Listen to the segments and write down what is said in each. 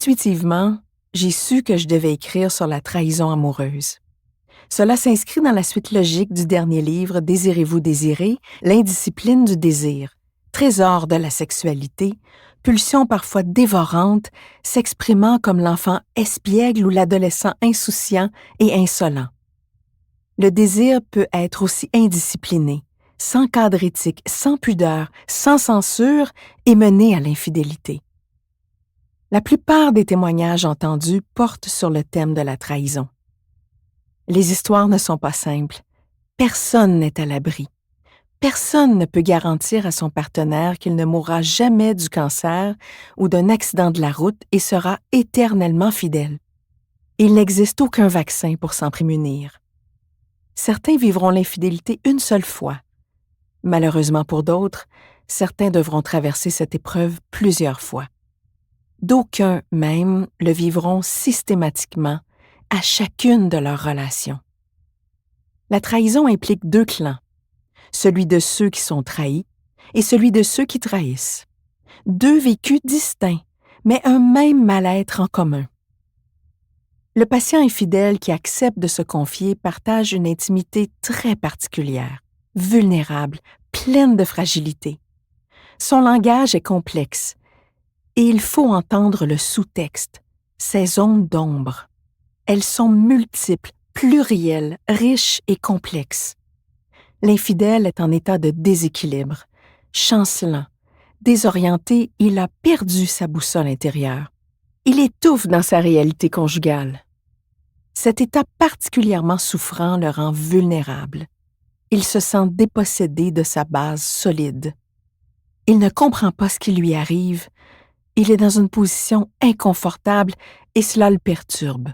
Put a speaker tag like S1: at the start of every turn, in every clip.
S1: Intuitivement, j'ai su que je devais écrire sur la trahison amoureuse. Cela s'inscrit dans la suite logique du dernier livre Désirez-vous désirer, l'indiscipline du désir, trésor de la sexualité, pulsion parfois dévorante, s'exprimant comme l'enfant espiègle ou l'adolescent insouciant et insolent. Le désir peut être aussi indiscipliné, sans cadre éthique, sans pudeur, sans censure et mener à l'infidélité. La plupart des témoignages entendus portent sur le thème de la trahison. Les histoires ne sont pas simples. Personne n'est à l'abri. Personne ne peut garantir à son partenaire qu'il ne mourra jamais du cancer ou d'un accident de la route et sera éternellement fidèle. Il n'existe aucun vaccin pour s'en prémunir. Certains vivront l'infidélité une seule fois. Malheureusement pour d'autres, certains devront traverser cette épreuve plusieurs fois. D'aucuns même le vivront systématiquement à chacune de leurs relations. La trahison implique deux clans, celui de ceux qui sont trahis et celui de ceux qui trahissent. Deux vécus distincts, mais un même mal-être en commun. Le patient infidèle qui accepte de se confier partage une intimité très particulière, vulnérable, pleine de fragilité. Son langage est complexe et il faut entendre le sous-texte, ces ondes d'ombre. Elles sont multiples, plurielles, riches et complexes. L'infidèle est en état de déséquilibre, chancelant, désorienté, il a perdu sa boussole intérieure. Il étouffe dans sa réalité conjugale. Cet état particulièrement souffrant le rend vulnérable. Il se sent dépossédé de sa base solide. Il ne comprend pas ce qui lui arrive. Il est dans une position inconfortable et cela le perturbe.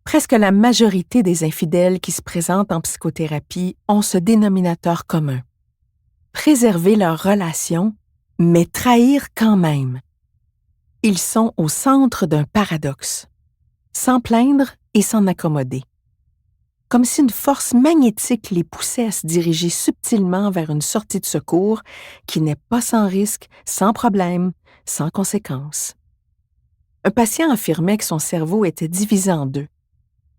S1: Presque la majorité des infidèles qui se présentent en psychothérapie ont ce dénominateur commun. Préserver leur relation, mais trahir quand même. Ils sont au centre d'un paradoxe, sans plaindre et s'en accommoder. Comme si une force magnétique les poussait à se diriger subtilement vers une sortie de secours qui n'est pas sans risque, sans problème, sans conséquence. Un patient affirmait que son cerveau était divisé en deux.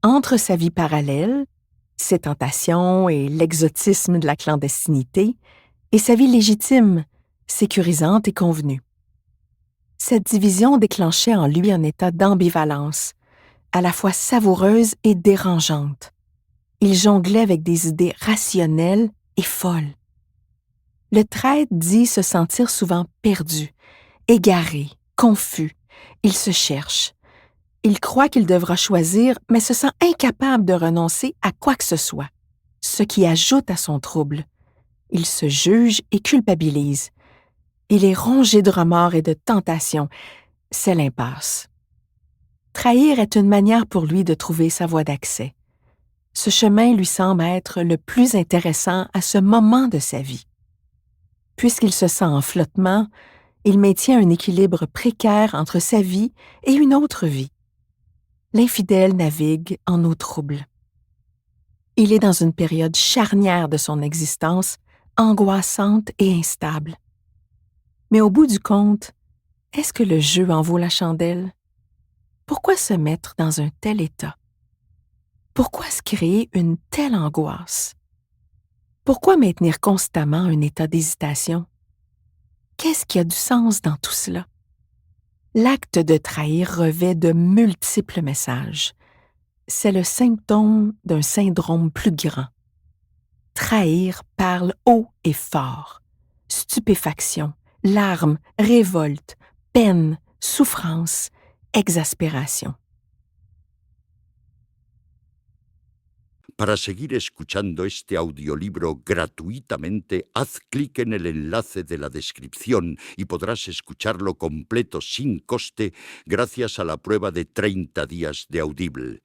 S1: Entre sa vie parallèle, ses tentations et l'exotisme de la clandestinité, et sa vie légitime, sécurisante et convenue. Cette division déclenchait en lui un état d'ambivalence, à la fois savoureuse et dérangeante. Il jonglait avec des idées rationnelles et folles. Le traître dit se sentir souvent perdu, égaré, confus. Il se cherche. Il croit qu'il devra choisir, mais se sent incapable de renoncer à quoi que ce soit, ce qui ajoute à son trouble. Il se juge et culpabilise. Il est rongé de remords et de tentations. C'est l'impasse. Trahir est une manière pour lui de trouver sa voie d'accès. Ce chemin lui semble être le plus intéressant à ce moment de sa vie. Puisqu'il se sent en flottement, il maintient un équilibre précaire entre sa vie et une autre vie. L'infidèle navigue en eau trouble. Il est dans une période charnière de son existence, angoissante et instable. Mais au bout du compte, est-ce que le jeu en vaut la chandelle? Pourquoi se mettre dans un tel état? Pourquoi se créer une telle angoisse? Pourquoi maintenir constamment un état d'hésitation? Qu'est-ce qui a du sens dans tout cela? L'acte de trahir revêt de multiples messages. C'est le symptôme d'un syndrome plus grand. Trahir parle haut et fort. Stupéfaction, larmes, révolte, peine, souffrance, exaspération.
S2: Para seguir escuchando este audiolibro gratuitamente, haz clic en el enlace de la descripción y podrás escucharlo completo sin coste gracias a la prueba de 30 días de Audible.